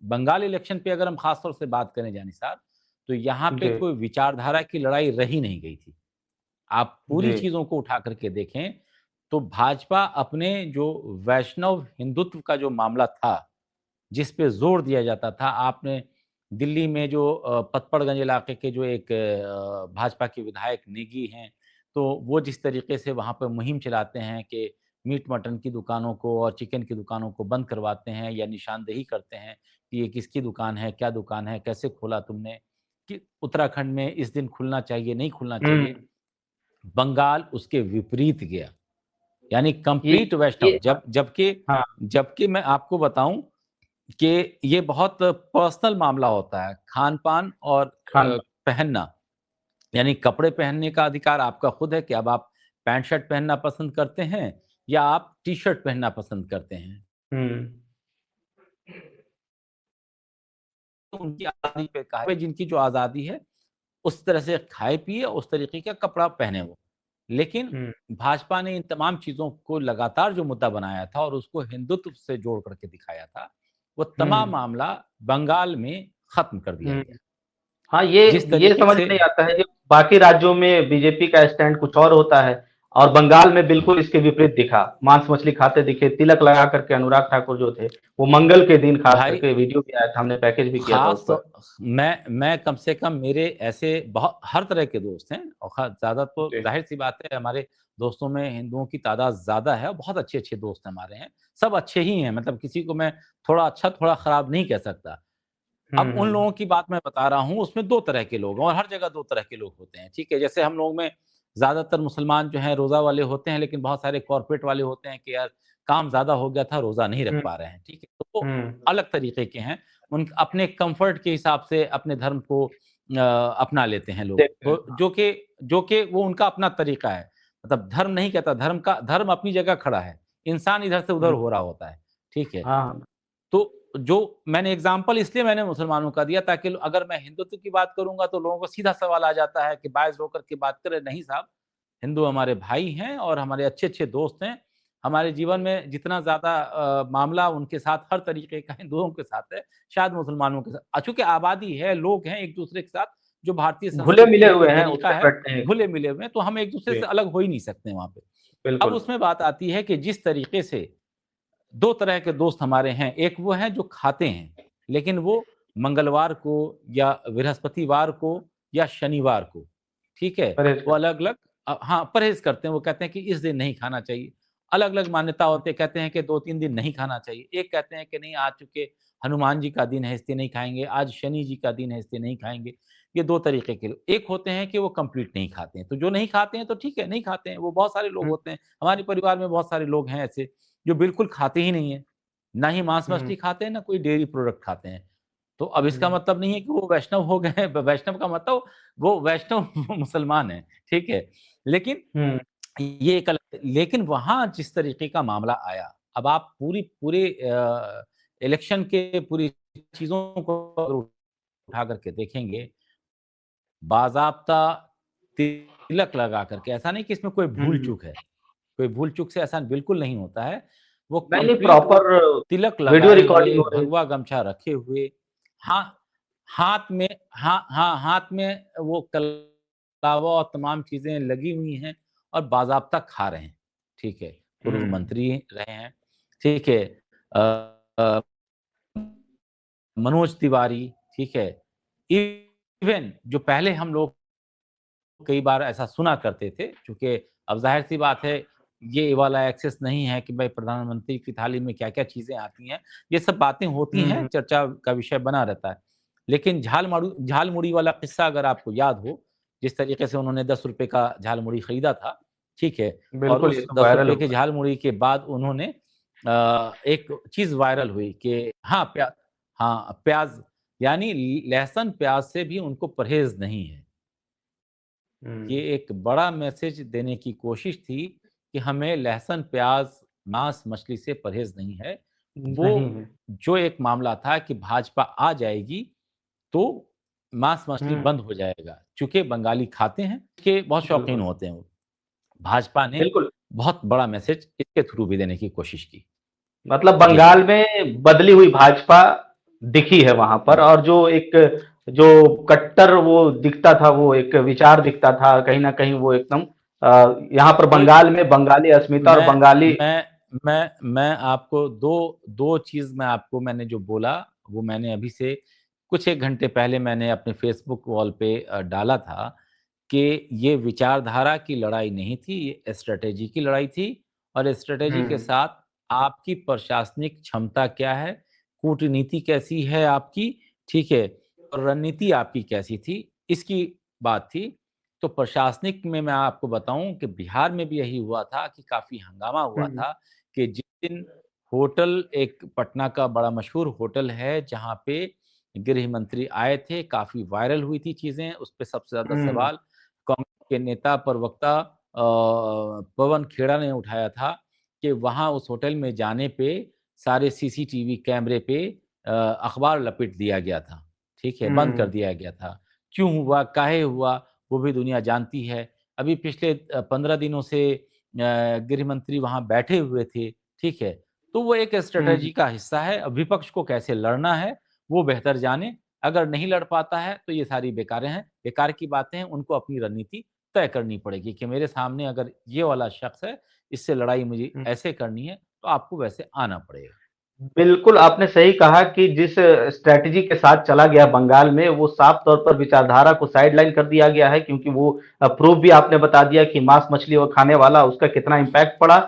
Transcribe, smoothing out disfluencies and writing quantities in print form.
Bengal election पे अगर हम खासतौर से बात करें जानिसार, तो यहाँ पे जी कोई विचारधारा की लड़ाई रही नहीं गई थी। आप पूरी जी। चीजों को उठा करके देखें तो भाजपा अपने जो वैष्णव हिंदुत्व का जो मामला था, जिस पे जोर दिया जाता था, आपने दिल्ली में जो पतपड़गंज इलाके के जो एक भाजपा के विधायक नेगी हैं, तो वो जिस तरीके से वहाँ पे मुहिम चलाते हैं कि मीट मटन की दुकानों को और चिकन की दुकानों को बंद करवाते हैं या निशानदेही करते हैं कि ये किसकी दुकान है, क्या दुकान है, कैसे खोला तुमने, कि उत्तराखंड में इस दिन खुलना चाहिए, नहीं खुलना हम्म। चाहिए। बंगाल उसके विपरीत गया, यानी ये कंप्लीट वैष्णव। ये जबकि हाँ। जबकि मैं आपको बताऊं कि ये बहुत पर्सनल मामला होता है, खान-पान और खान पहनना, यानी कपड़े पहनने का अधिकार आपका खुद है कि अब आप पैंट शर्ट पहनना पसंद करते हैं या आप टी-शर्ट पहनना पसंद करते हैं। हम्म। तो उनकी आज़ादी पे कहा है, जिनकी जो आज़ादी है, उस तरह से खाए-पिए, उस तरीके का कपड़ा पहने वो। लेकिन हम्म। भाजपा ने इन तमाम चीज़ों को लगातार जो मुद्दा बनाया था और उसको हिंदुत्व से जोड़ करके दिखाया था, वो तमाम हम्म। मामला बंगाल में खत्म कर दिया हम्म। गया। हाँ, ये जिस ये तरीके समझ से में नहीं आता है कि बाकी राज्यों में बीजेपी का स्टैंड कुछ और होता है और बंगाल में बिल्कुल इसके विपरीत दिखा। मांस मछली खाते दिखे, तिलक लगा करके अनुराग ठाकुर जो थे, वो मंगल के दिन खास भाई करके वीडियो भी आया था, हमने पैकेज भी किया था उस खास तो पर। मैं कम से कम मेरे ऐसे बहुत हर तरह के दोस्त हैं और ज़्यादा तो जी। ज़ाहिर-सी बात है हमारे दोस्तों में हिंदुओं की तादाद ज़्यादा है और बहुत अच्छे-अच्छे दोस्त हमारे हैं। सब अच्छे ही हैं, मतलब किसी को मैं थोड़ा अच्छा, थोड़ा खराब नहीं कह सकता। अब उन हम्म। लोगों की बात मैं बता रहा हूँ, उसमें 2 तरह के लोग हैं और हर जगह 2 तरह के लोग होते हैं, ठीक है? जैसे हम लोगों में ज़्यादातर मुसलमान जो हैं रोज़ा वाले होते हैं, लेकिन बहुत सारे कॉर्पोरेट वाले होते हैं कि यार काम ज़्यादा हो गया था, रोज़ा नहीं रख हम्म। पा रहे हैं, ठीक है? तो वो हम्म। अलग तरीके के हैं। उन अपने कम्फ़र्ट के हिसाब से अपने धर्म को अपना लेते हैं लोग। देखते हैं। तो जो कि वो उनका अपना तरीका है। मतलब धर्म नहीं कहता, धर्म अपनी जगह खड़ा है। इंसान इधर से उधर हम्म। हो रहा होता है, ठीक है? हाँ। तो जो मैंने एग्ज़ाम्पल इसलिए मैंने मुसलमानों का दिया ताकि अगर मैं हिंदुत्व की बात करूँगा तो लोगों को सीधा सवाल आ जाता है कि बायज़ होकर के बात करें, नहीं साहब, हिंदू हमारे भाई हैं और हमारे अच्छे-अच्छे दोस्त हैं। हमारे जीवन में जितना ज़्यादा मामला उनके साथ हर तरीके का हिंदुओं के साथ है, शायद मुसलमानों के साथ। चूँकि आबादी है, लोग हैं एक-दूसरे के साथ, जो भारतीय घुले संस्कृति मिले है, जो हुए हैं, तरीका उठते है, बैठते हैं। घुले-मिले हुए हैं, तो हम एक-दूसरे जी। से अलग हो ही नहीं सकते वहाँ पे। अब बिल्कुल। उसमें बात आती है कि जिस तरीके से 2 तरह के दोस्त हमारे हैं, एक वो हैं जो खाते हैं, लेकिन वो मंगलवार को या बृहस्पतिवार को या शनिवार को, ठीक है? परहेज वो कर। अलग-अलग हाँ, परहेज़ करते हैं, वो कहते हैं कि इस दिन नहीं खाना चाहिए। अलग-अलग मान्यता होते हैं, कहते हैं कि 2-3 दिन नहीं खाना चाहिए। एक कहते हैं कि नहीं, आज चूँकि हनुमान जी का दिन है इसलिए नहीं खाएँगे, आज शनि जी का दिन है इसलिए नहीं खाएँगे। ये 2 तरीके के लोग। एक होते हैं कि वो कंप्लीट नहीं खाते हैं, तो जो नहीं खाते हैं तो ठीक है, नहीं खाते हैं, वो बहुत सारे लोग हुँ। होते हैं। हमारे परिवार में बहुत सारे लोग हैं ऐसे जो बिल्कुल खाते ही नहीं हैं। ना ही हुँ। मांस-मछली खाते हैं, ना कोई डेयरी प्रोडक्ट खाते हैं। तो अब इसका हुँ। मतलब नहीं है कि वो वैष्णव हो गए हैं, वैष्णव का मतलब वो वैष्णव मुसलमान हैं, ठीक है? लेकिन हुँ। ये एक अलग, लेकिन वहाँ जिस तरीके का मामला आया, अब आप पूरे इलेक्शन के पूरी चीज़ों को अगर उठा करके देखेंगे, बाज़ाब्ता तिलक लगा करके, ऐसा नहीं कि इसमें कोई हुँ। भूल-चूक है। कोई भूल-चूक से ऐसा बिल्कुल नहीं होता है। वो नहीं, नहीं, कंप्लीट वो प्रॉपर तिलक वीडियो लगाए रिकॉर्डिंग हुए, हो रही भगवा गमछा रखे हुए, हाँ, हाथ में हाथ में वो कलावा और तमाम चीज़ें लगी हुई हैं और बाज़ाब्ता खा रहे हैं, ठीक है? पूर्व हुँ। मंत्री रहे हैं, ठीक है? अ अ, मनोज तिवारी, ठीक है? इवेन जो पहले हम लोग कई बार ऐसा सुना करते थे, चूँकि अब ज़ाहिर-सी बात है, ये वाला एक्सेस नहीं है कि भाई प्रधानमंत्री की थाली में क्या-क्या चीज़ें आती हैं। ये सब बातें होती हुँ। हैं, हुँ। चर्चा का विषय बना रहता है। लेकिन झालमुड़ी वाला किस्सा अगर आपको याद हो, जिस तरीके से उन्होंने ₹10 का झालमुड़ी खरीदा था, ठीक है? और बिल्कुल, ये उस तो वायरल ₹10 के हुआ। झालमुड़ी के बाद उन्होंने एक चीज़ वायरल हुई कि हाँ, प्याज़, यानी लहसुन, प्याज़ से भी उनको परहेज़ नहीं है। ये हुँ। एक बड़ा मैसेज देने की कोशिश थी कि हमें लहसुन, प्याज़, मांस, मछली से परहेज़ नहीं है। नहीं वो है। जो एक मामला था कि भाजपा आ जाएगी, तो मांस, मछली हुँ। बंद हो जाएगा। चूँकि बंगाली खाते हैं, के बहुत शौकीन बिल्कुल। होते हैं वो। भाजपा ने बिल्कुल, बहुत बड़ा मैसेज इसके थ्रू भी देने की कोशिश की। मतलब जी। बंगाल में बदली हुई भाजपा दिखी है वहां पर। और जो एक जो कट्टर वो दिखता था, वो एक विचार दिखता था कहीं ना कहीं, वो एकदम यहाँ पर एक बंगाल में बंगाली अस्मिता और मैं बंगाली। मैं आपको दो दो चीज में आपको मैंने जो बोला वो मैंने अभी से कुछ एक घंटे पहले मैंने अपने फेसबुक वॉल पे डाला था कि ये विचारधारा की लड़ाई नहीं थी, ये स्ट्रेटेजी की लड़ाई थी। और स्ट्रेटेजी के हम्म। साथ आपकी प्रशासनिक क्षमता क्या है, कूटनीति कैसी है आपकी, ठीक है, और रणनीति आपकी कैसी थी, इसकी बात थी। तो प्रशासनिक में मैं आपको बताऊं कि बिहार में भी यही हुआ था कि काफी हंगामा हुआ हम्म। था कि जिस दिन होटल, एक पटना का बड़ा मशहूर होटल है जहां पे गृह मंत्री आए थे, काफी वायरल हुई थी चीजें, उस पर सबसे ज्यादा हम्म। सवाल कांग्रेस के नेता प्रवक्ता पवन खेड़ा ने उठाया था कि वहां उस होटल में जाने पे सारे सीसीटीवी कैमरे पे अखबार लपेट दिया गया था, ठीक है, बंद कर हम्म। दिया गया था। क्यों हुआ, काहे हुआ, वो भी दुनिया जानती है। अभी पिछले 15 दिनों से गृह मंत्री वहां बैठे हुए थे, ठीक है। तो वो एक हम्म। स्ट्रेटेजी का हिस्सा है। अब विपक्ष को कैसे लड़ना है वो बेहतर जाने। अगर नहीं लड़ पाता है तो ये सारी बेकारें हैं, बेकार की बातें हैं, उनको अपनी रणनीति तय करनी पड़ेगी कि मेरे सामने अगर ये वाला शख्स है, इससे लड़ाई मुझे हम्म। ऐसे करनी है, तो आपको वैसे आना पड़ेगा। बिल्कुल, आपने सही कहा कि जिस स्ट्रैटेजी के साथ चला गया बंगाल में, वो साफ तौर पर विचारधारा को साइडलाइन कर दिया गया है, क्योंकि वो प्रूफ भी आपने बता दिया कि मांस मछली वो खाने वाला उसका कितना इम्पैक्ट पड़ा।